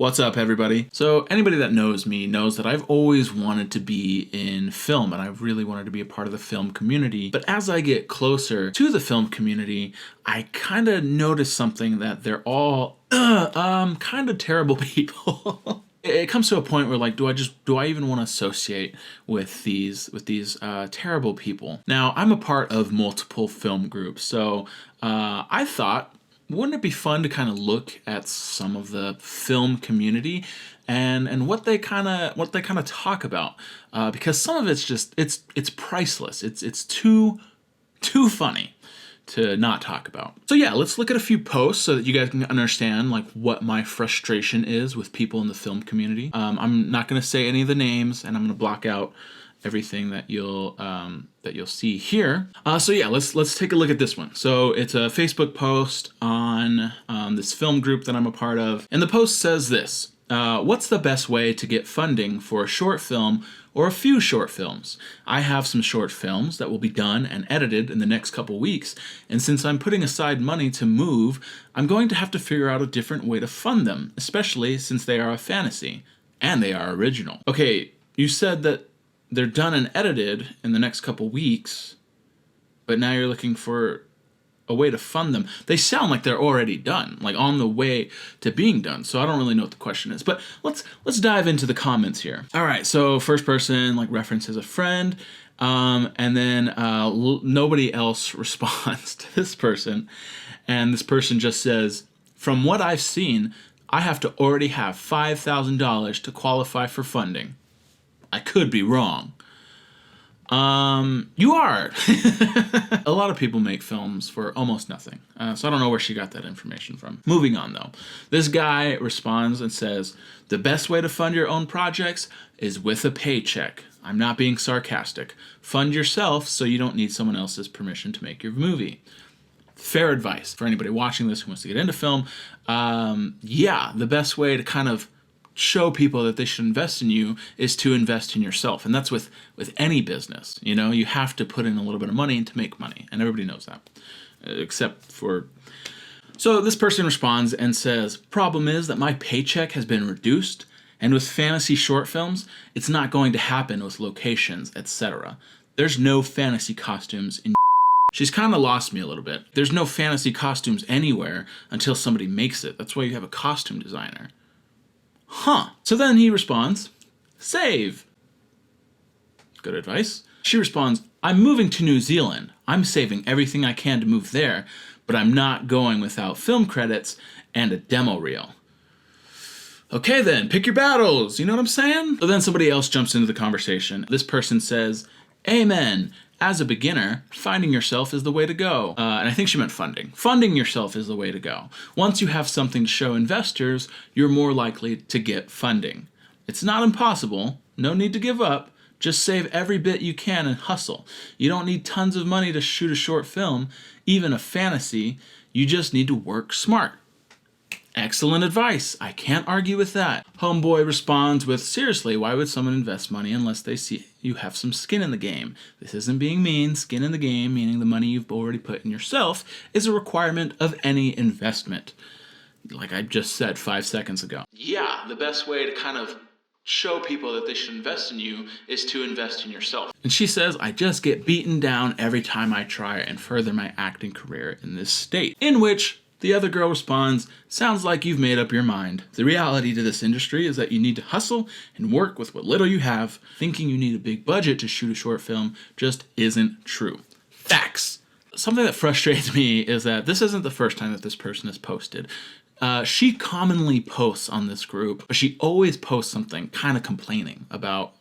What's up, everybody? So anybody that knows me knows that I've always wanted to be in film, and I've really wanted to be a part of the film community. But as I get closer to the film community, I kind of notice something, that they're all kind of terrible people. It comes to a point where, like, do I even want to associate with these terrible people? Now, I'm a part of multiple film groups, so I thought, wouldn't it be fun to kind of look at some of the film community and what they kind of talk about, because some of it's just it's priceless. It's too funny to not talk about. So yeah, let's look at a few posts so that you guys can understand like what my frustration is with people in the film community. I'm not going to say any of the names, and I'm going to block out everything that you'll see here. So yeah, let's take a look at this one. So it's a Facebook post on this film group that I'm a part of, and the post says this: what's the best way to get funding for a short film or a few short films? I have some short films that will be done and edited in the next couple weeks, and since I'm putting aside money to move, I'm going to have to figure out a different way to fund them, especially since they are a fantasy and they are original. Okay, you said that they're done and edited in the next couple weeks, but now you're looking for a way to fund them. They sound like they're already done, like on the way to being done. So I don't really know what the question is, but let's dive into the comments here. All right, so first person like references a friend, and then nobody else responds to this person, and this person just says, "From what I've seen, I have to already have $5,000 to qualify for funding. I could be wrong." You are. A lot of people make films for almost nothing. So I don't know where she got that information from. Moving on, though. This guy responds and says, "The best way to fund your own projects is with a paycheck. I'm not being sarcastic. Fund yourself so you don't need someone else's permission to make your movie." Fair advice for anybody watching this who wants to get into film. Yeah, the best way to kind of show people that they should invest in you is to invest in yourself. And that's with any business. You know, you have to put in a little bit of money to make money. And everybody knows that. Except for... So this person responds and says, "Problem is that my paycheck has been reduced. And with fantasy short films, it's not going to happen with locations, etc. There's no fantasy costumes in..." She's kind of lost me a little bit. There's no fantasy costumes anywhere until somebody makes it. That's why you have a costume designer. Huh. So then he responds, "Save." Good advice. She responds, "I'm moving to New Zealand. I'm saving everything I can to move there, but I'm not going without film credits and a demo reel." Okay then, pick your battles. You know what I'm saying? So then somebody else jumps into the conversation. This person says, "Amen. As a beginner, finding yourself is the way to go." And I think she meant funding. Funding yourself is the way to go. Once you have something to show investors, you're more likely to get funding. It's not impossible. No need to give up. Just save every bit you can and hustle. You don't need tons of money to shoot a short film, even a fantasy. You just need to work smart. Excellent advice. I can't argue with that. Homeboy responds with, "Seriously, why would someone invest money unless they see you have some skin in the game? This isn't being mean. Skin in the game, meaning the money you've already put in yourself, is a requirement of any investment." Like I just said 5 seconds ago. Yeah, the best way to kind of show people that they should invest in you is to invest in yourself. And she says, "I just get beaten down every time I try and further my acting career in this state." In which the other girl responds, "Sounds like you've made up your mind. The reality to this industry is that you need to hustle and work with what little you have. Thinking you need a big budget to shoot a short film just isn't true." Facts. Something that frustrates me is that this isn't the first time that this person has posted. She commonly posts on this group, but she always posts something kind of complaining about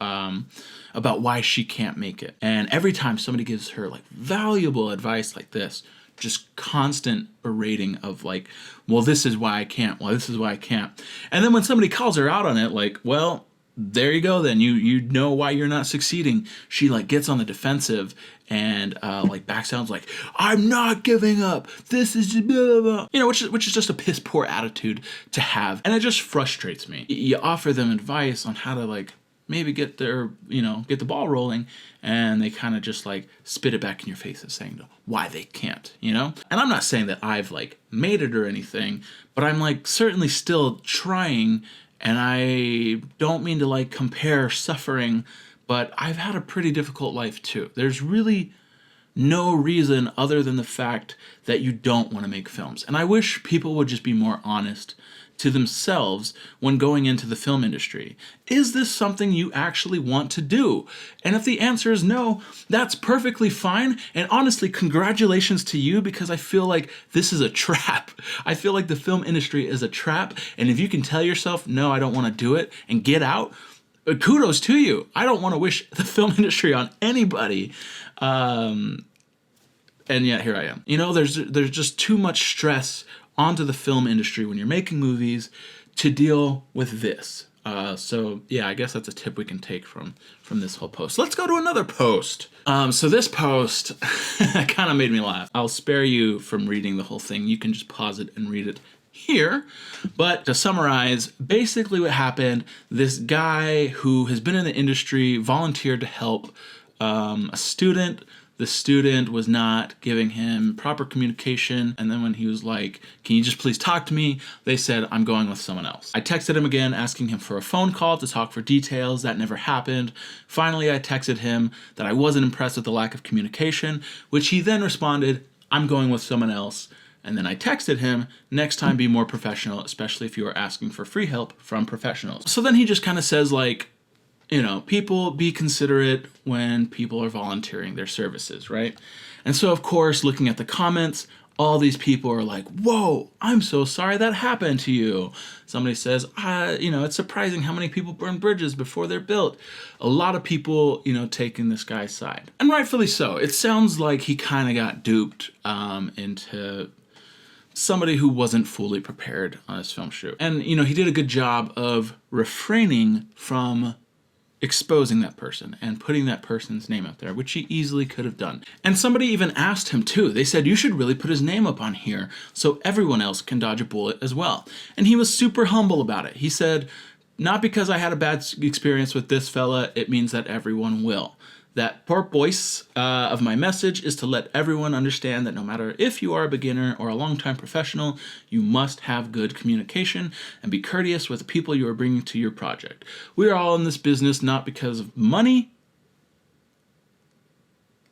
why she can't make it. And every time somebody gives her like valuable advice like this, just constant berating of like, "Well, this is why I can't. Well, this is why I can't." And then when somebody calls her out on it, like, well, there you go then. You know why you're not succeeding. She like gets on the defensive and like backs down, like, "I'm not giving up. This is blah, blah, blah." You know, which is just a piss poor attitude to have. And it just frustrates me. You offer them advice on how to like maybe get the ball rolling, and they kind of just like spit it back in your face and saying why they can't, you know? And I'm not saying that I've like made it or anything, but I'm like certainly still trying And I don't mean to like compare suffering, but I've had a pretty difficult life too. There's really no reason other than the fact that you don't want to make films. And I wish people would just be more honest to themselves when going into the film industry. Is this something you actually want to do? And if the answer is no, that's perfectly fine. And honestly, congratulations to you, because I feel like this is a trap. I feel like the film industry is a trap. And if you can tell yourself, no, I don't want to do it, and get out, kudos to you. I don't want to wish the film industry on anybody. And yet here I am. You know, there's just too much stress onto the film industry when you're making movies to deal with this. So yeah, I guess that's a tip we can take from this whole post. Let's go to another post. So this post kind of made me laugh. I'll spare you from reading the whole thing. You can just pause it and read it here. But to summarize, basically what happened, this guy who has been in the industry volunteered to help a student. The student was not giving him proper communication, and then when he was like, can you just please talk to me? They said, I'm going with someone else. I texted him again, asking him for a phone call to talk for details. That never happened. Finally, I texted him that I wasn't impressed with the lack of communication, which he then responded, I'm going with someone else. And then I texted him, next time be more professional, especially if you are asking for free help from professionals. So then he just kind of says like, you know, people be considerate when people are volunteering their services, right? And so, of course, looking at the comments, all these people are like, whoa, I'm so sorry that happened to you. Somebody says, you know, it's surprising how many people burn bridges before they're built. A lot of people, you know, taking this guy's side. And rightfully so. It sounds like he kind of got duped into somebody who wasn't fully prepared on his film shoot. And, you know, he did a good job of refraining from exposing that person and putting that person's name up there, which he easily could have done. And somebody even asked him too. They said, you should really put his name up on here so everyone else can dodge a bullet as well. And he was super humble about it. He said, not because I had a bad experience with this fella, it means that everyone will. That purpose of my message is to let everyone understand that no matter if you are a beginner or a longtime professional, you must have good communication and be courteous with the people you are bringing to your project. We are all in this business not because of money,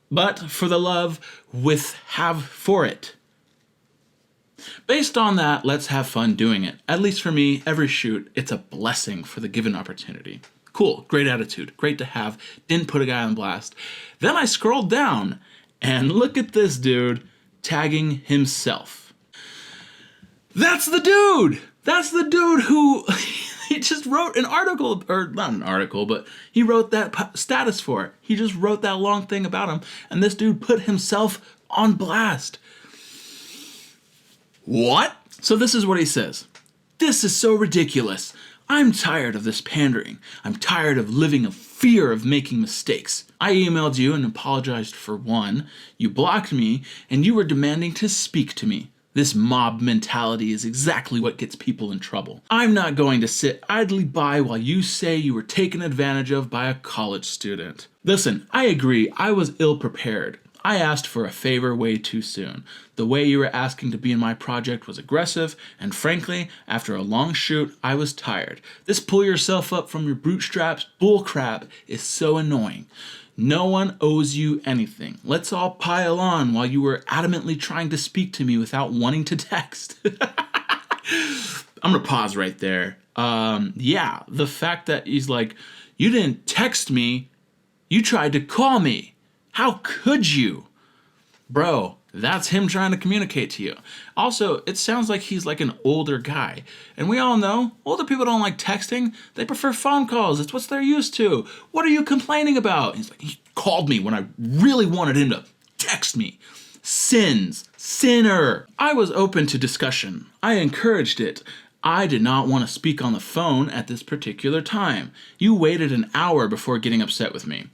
but for the love have for it. Based on that, let's have fun doing it. At least for me, every shoot, it's a blessing for the given opportunity. Cool, great attitude, great to have, didn't put a guy on blast. Then I scrolled down, and look at this dude tagging himself. That's the dude! That's the dude who he just wrote an article, or not an article, but he wrote that status for it. He just wrote that long thing about him, and this dude put himself on blast. What? So this is what he says. This is so ridiculous. I'm tired of this pandering. I'm tired of living in fear of making mistakes. I emailed you and apologized for one. You blocked me, and you were demanding to speak to me. This mob mentality is exactly what gets people in trouble. I'm not going to sit idly by while you say you were taken advantage of by a college student. Listen, I agree, I was ill-prepared. I asked for a favor way too soon. The way you were asking to be in my project was aggressive, and frankly, after a long shoot, I was tired. This pull yourself up from your bootstraps bullcrap is so annoying. No one owes you anything. Let's all pile on while you were adamantly trying to speak to me without wanting to text. I'm gonna pause right there. Yeah, the fact that he's like, you didn't text me, you tried to call me. How could you? Bro, that's him trying to communicate to you. Also, it sounds like he's like an older guy. And we all know, older people don't like texting. They prefer phone calls. It's what they're used to. What are you complaining about? He's like, he called me when I really wanted him to text me. Sinner. I was open to discussion. I encouraged it. I did not want to speak on the phone at this particular time. You waited an hour before getting upset with me.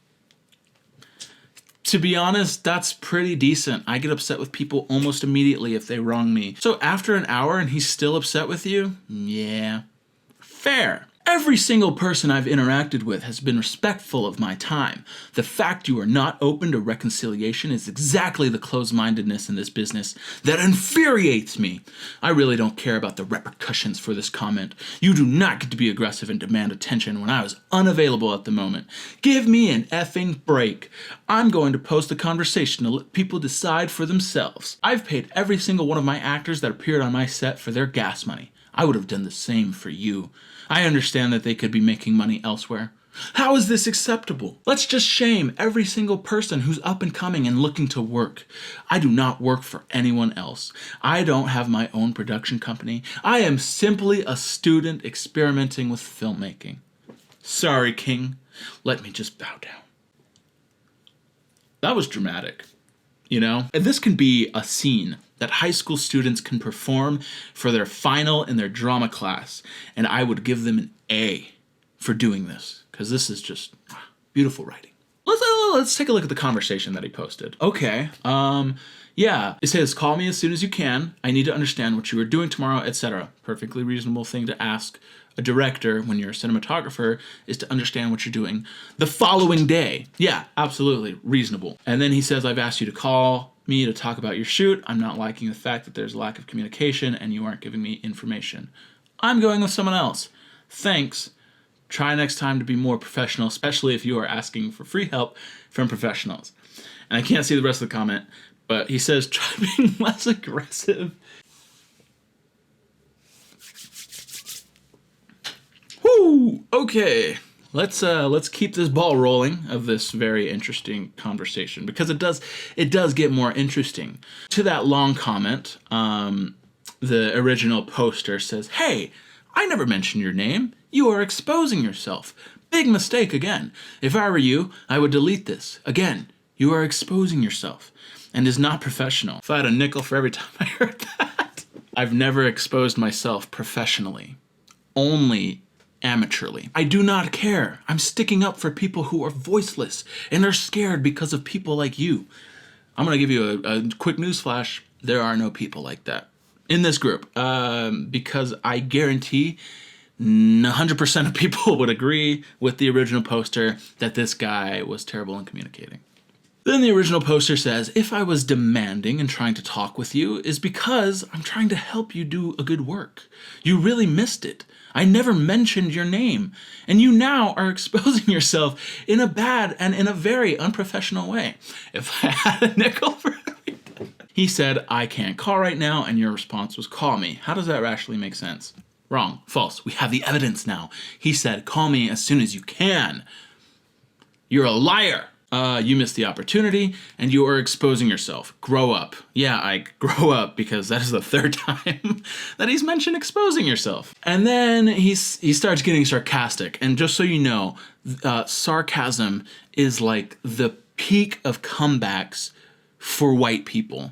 To be honest, that's pretty decent. I get upset with people almost immediately if they wrong me. So after an hour and he's still upset with you? Yeah. Fair. Every single person I've interacted with has been respectful of my time. The fact you are not open to reconciliation is exactly the closed-mindedness in this business that infuriates me. I really don't care about the repercussions for this comment. You do not get to be aggressive and demand attention when I was unavailable at the moment. Give me an effing break. I'm going to post the conversation to let people decide for themselves. I've paid every single one of my actors that appeared on my set for their gas money. I would have done the same for you. I understand that they could be making money elsewhere. How is this acceptable? Let's just shame every single person who's up and coming and looking to work. I do not work for anyone else. I don't have my own production company. I am simply a student experimenting with filmmaking. Sorry, King. Let me just bow down. That was dramatic, you know? And this can be a scene that high school students can perform for their final in their drama class, and I would give them an A for doing this, because this is just beautiful writing. Let's take a look at the conversation that he posted. Okay, yeah, it says, call me as soon as you can. I need to understand what you are doing tomorrow, etc. Perfectly reasonable thing to ask a director when you're a cinematographer is to understand what you're doing the following day. Yeah, absolutely reasonable. And then he says, I've asked you to call me to talk about your shoot. I'm not liking the fact that there's a lack of communication and you aren't giving me information. I'm going with someone else. Thanks. Try next time to be more professional, especially if you are asking for free help from professionals. And I can't see the rest of the comment, but he says, try being less aggressive. Woo! Okay. Let's keep this ball rolling of this very interesting conversation, because it does get more interesting. To that long comment, the original poster says, "Hey, I never mentioned your name. You are exposing yourself. Big mistake again. If I were you, I would delete this. Again, you are exposing yourself and is not professional." If I had a nickel for every time I heard that. I've never exposed myself professionally. Only amateurly. I do not care. I'm sticking up for people who are voiceless and are scared because of people like you. I'm going to give you a quick news flash. There are no people like that in this group, because I guarantee 100% of people would agree with the original poster that this guy was terrible in communicating. Then the original poster says, if I was demanding and trying to talk with you, is because I'm trying to help you do a good work. You really missed it. I never mentioned your name, and you now are exposing yourself in a bad and in a very unprofessional way. If I had a nickel for everything. He said, I can't call right now, and your response was, call me. How does that rationally make sense? Wrong. False. We have the evidence now. He said, call me as soon as you can. You're a liar. You missed the opportunity, and you are exposing yourself. Grow up. Yeah, I grow up, because that is the third time that he's mentioned exposing yourself. And then he starts getting sarcastic. And just so you know, sarcasm is like the peak of comebacks for white people.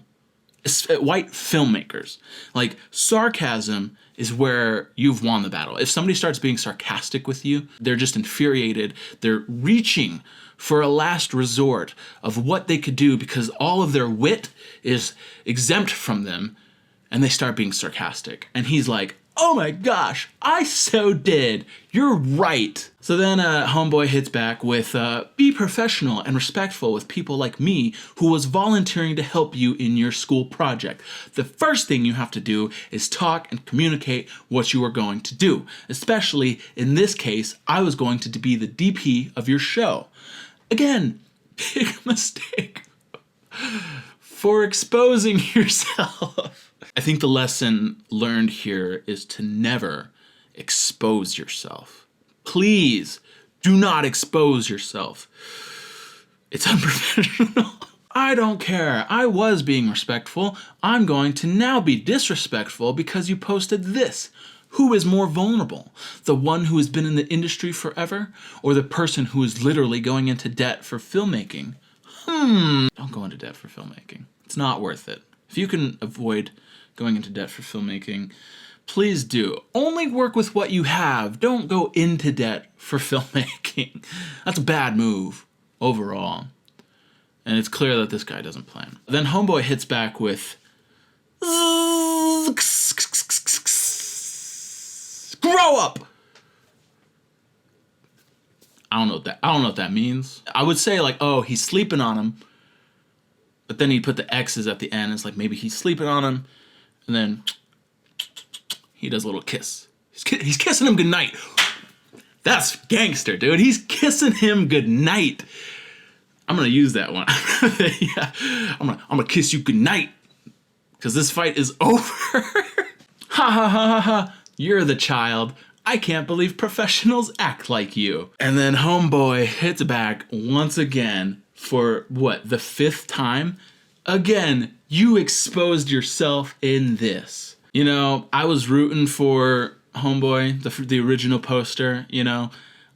White filmmakers. Like, sarcasm is where you've won the battle. If somebody starts being sarcastic with you, they're just infuriated. They're reaching for a last resort of what they could do because all of their wit is exempt from them, and they start being sarcastic. And he's like, oh my gosh, I so did. You're right. So then homeboy hits back with, be professional and respectful with people like me who was volunteering to help you in your school project. The first thing you have to do is talk and communicate what you are going to do. Especially in this case, I was going to be the DP of your show. Again, big mistake for exposing yourself. I think the lesson learned here is to never expose yourself. Please do not expose yourself. It's unprofessional. I don't care. I was being respectful. I'm going to now be disrespectful because you posted this. Who is more vulnerable? The one who has been in the industry forever, or the person who is literally going into debt for filmmaking? Don't go into debt for filmmaking. It's not worth it. If you can avoid going into debt for filmmaking, please do. Only work with what you have. Don't go into debt for filmmaking. That's a bad move overall. And it's clear that this guy doesn't plan. Then homeboy hits back with, grow up. I don't know what that means. I would say like, oh, he's sleeping on him, but then he put the X's at the end. It's like maybe he's sleeping on him, and then he does a little kiss. He's kissing him goodnight. That's gangster, dude. He's kissing him goodnight. I'm gonna use that one. Yeah, I'm gonna kiss you goodnight, because this fight is over. Ha ha ha ha ha. You're the child. I can't believe professionals act like you. And then homeboy hits back once again for what, the 5th time? Again, you exposed yourself in this. You know, I was rooting for homeboy, the original poster, you know,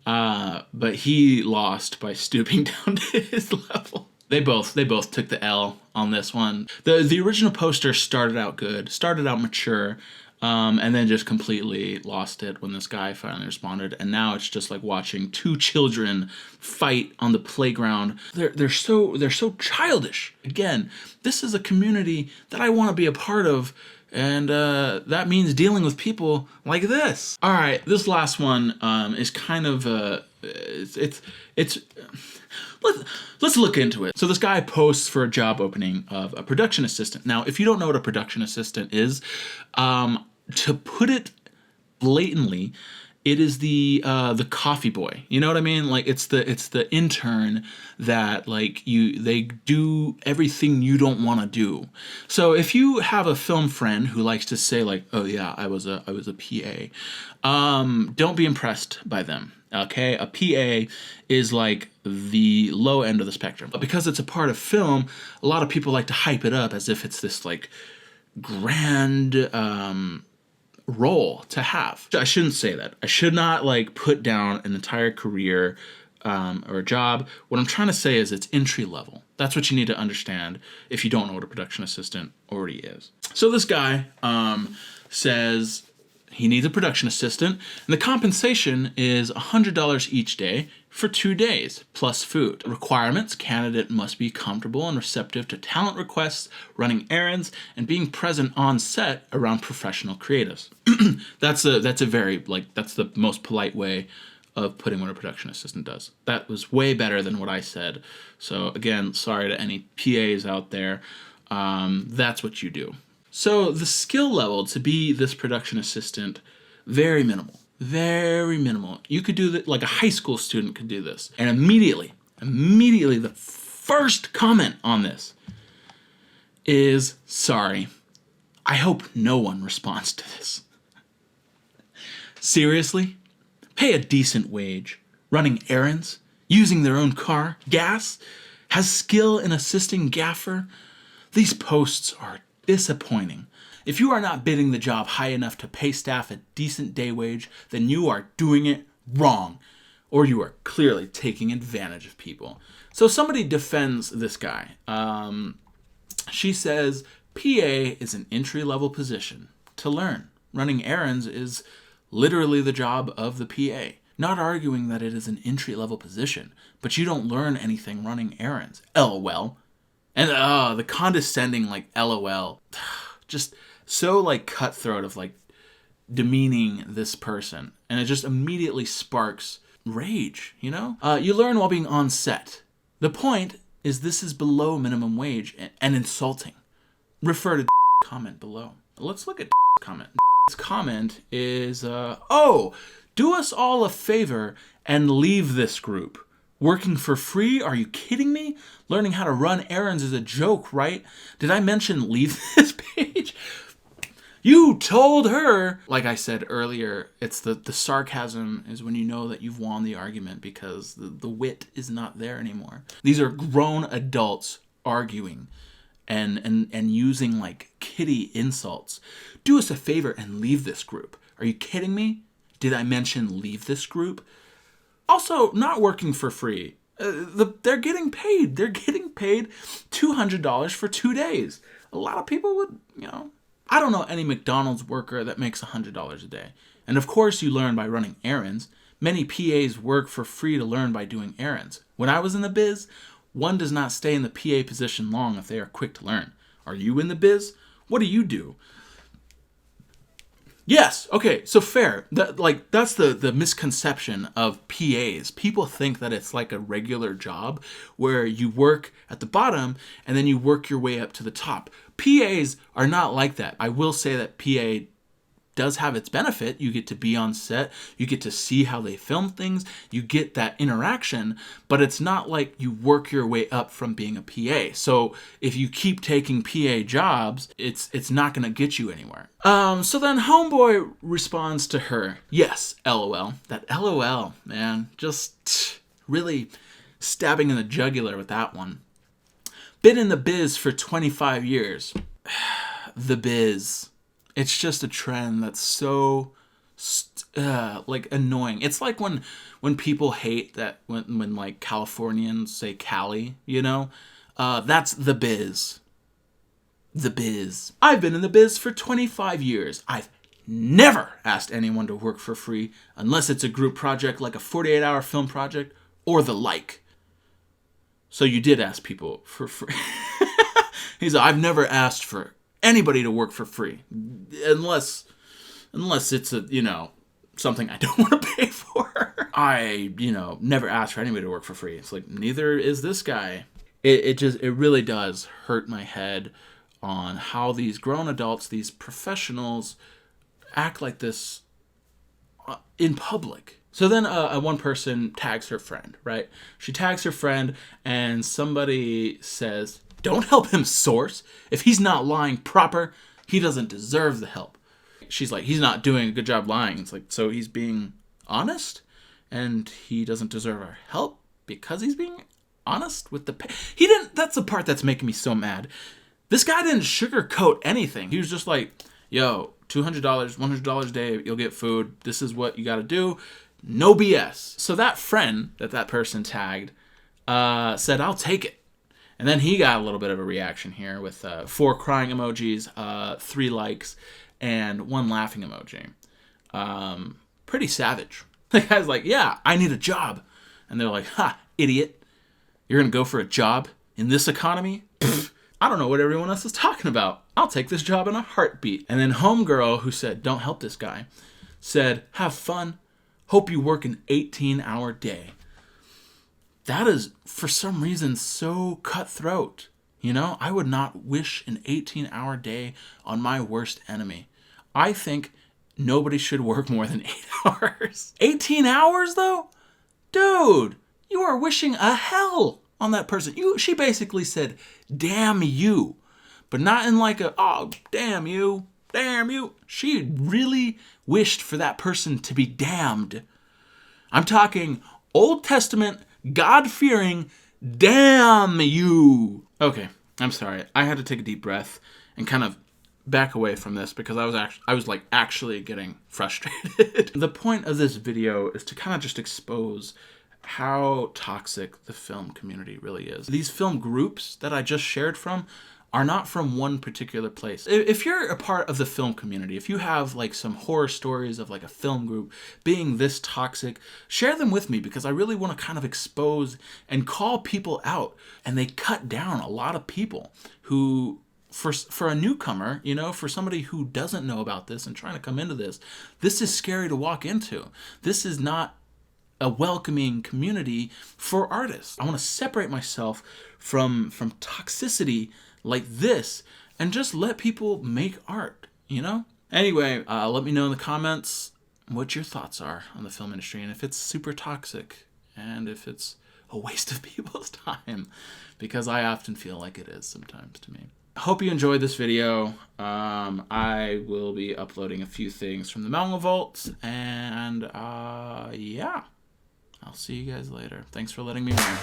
but he lost by stooping down to his level. They both took the L on this one. The original poster started out good, started out mature, and then just completely lost it when this guy finally responded. And now it's just like watching 2 children fight on the playground. They're so childish. Again, this is a community that I want to be a part of, and that means dealing with people like this. All right, this last one is kind of let's look into it. So this guy posts for a job opening of a production assistant. Now, if you don't know what a production assistant is, to put it blatantly, it is the coffee boy. You know what I mean? Like it's the intern that like they do everything you don't want to do. So if you have a film friend who likes to say like, oh yeah, I was a PA, don't be impressed by them. Okay, a PA is like the low end of the spectrum. But because it's a part of film, a lot of people like to hype it up as if it's this like grand role to have. I shouldn't say that. I should not like put down an entire career or a job. What I'm trying to say is it's entry level. That's what you need to understand if you don't know what a production assistant already is. So this guy says he needs a production assistant, and the compensation is $100 each day for 2 days, plus food. Requirements: candidate must be comfortable and receptive to talent requests, running errands, and being present on set around professional creatives. That's the most polite way of putting what a production assistant does. That was way better than what I said. So again, sorry to any PAs out there. That's what you do. So the skill level to be this production assistant, very minimal. Very minimal. You could do that, like a high school student could do this. And immediately, the first comment on this is, sorry, I hope no one responds to this. Seriously? Pay a decent wage, running errands, using their own car, gas, has skill in assisting gaffer. These posts are disappointing. If you are not bidding the job high enough to pay staff a decent day wage, then you are doing it wrong, or you are clearly taking advantage of people. So somebody defends this guy. She says, PA is an entry-level position to learn. Running errands is literally the job of the PA. Not arguing that it is an entry-level position, but you don't learn anything running errands. LOL. And the condescending like LOL. Just so like cutthroat of like demeaning this person. And it just immediately sparks rage, you know? You learn while being on set. The point is this is below minimum wage and insulting. Refer to comment below. Let's look at comment. This comment is, do us all a favor and leave this group. Working for free? Are you kidding me? Learning how to run errands is a joke, right? Did I mention leave this page? You told her. Like I said earlier, it's the sarcasm is when you know that you've won the argument because the wit is not there anymore. These are grown adults arguing and using like kiddie insults. Do us a favor and leave this group. Are you kidding me? Did I mention leave this group? Also, not working for free. They're getting paid. They're getting paid $200 for 2 days. A lot of people would, I don't know any McDonald's worker that makes $100 a day. And of course you learn by running errands. Many PAs work for free to learn by doing errands. When I was in the biz, one does not stay in the PA position long if they are quick to learn. Are you in the biz? What do you do? Yes. Okay. So fair. That's the misconception of PAs. People think that it's like a regular job where you work at the bottom and then you work your way up to the top. PAs are not like that. I will say that PA does have its benefit. You get to be on set, you get to see how they film things, you get that interaction, but it's not like you work your way up from being a PA. So if you keep taking PA jobs, it's not gonna get you anywhere. So then Homeboy responds to her, yes, LOL. That LOL, man, just really stabbing in the jugular with that one. Been in the biz for 25 years. The biz. It's just a trend that's so like annoying. It's like when people hate that when like Californians say Cali, you know? That's the biz. The biz. I've been in the biz for 25 years. I've never asked anyone to work for free unless it's a group project like a 48-hour film project or the like. So you did ask people for free. He's like, I've never asked for anybody to work for free unless it's a, you know, something I don't want to pay for. I, you know, never asked for anybody to work for free. It's like, neither is this guy. It really does hurt my head on how these grown adults, these professionals act like this in public. So then one person tags her friend, right? She tags her friend and somebody says, don't help him source. If he's not lying proper, he doesn't deserve the help. She's like, he's not doing a good job lying. It's like, so he's being honest and he doesn't deserve our help because he's being honest with the he didn't. That's the part that's making me so mad. This guy didn't sugarcoat anything. He was just like, yo, $200, $100 a day, you'll get food. This is what you got to do. No BS. So that friend that person tagged said, I'll take it. And then he got a little bit of a reaction here with 4 crying emojis, 3 likes, and 1 laughing emoji. Pretty savage. The guy's like, yeah, I need a job. And they're like, ha, idiot. You're going to go for a job in this economy? Pfft, I don't know what everyone else is talking about. I'll take this job in a heartbeat. And then homegirl, who said, don't help this guy, said, have fun. Hope you work an 18-hour day. That is, for some reason, so cutthroat. You know, I would not wish an 18-hour day on my worst enemy. I think nobody should work more than 8 hours. 18 hours, though? Dude, you are wishing a hell on that person. She basically said, damn you. But not in like a, oh, damn you, damn you. She really wished for that person to be damned. I'm talking Old Testament, God-fearing, damn you. Okay, I'm sorry. I had to take a deep breath and kind of back away from this because I was actually getting frustrated. The point of this video is to kind of just expose how toxic the film community really is. These film groups that I just shared from are not from one particular place. If you're a part of the film community, if you have like some horror stories of like a film group being this toxic, share them with me because I really want to kind of expose and call people out. And they cut down a lot of people who, for a newcomer, you know, for somebody who doesn't know about this and trying to come into this is scary to walk into. This is not a welcoming community for artists. I want to separate myself from toxicity like this and just let people make art, you know? Anyway, let me know in the comments what your thoughts are on the film industry and if it's super toxic and if it's a waste of people's time, because I often feel like it is sometimes to me. I hope you enjoyed this video. I will be uploading a few things from the Manga Vault, and yeah, I'll see you guys later. Thanks for letting me rant.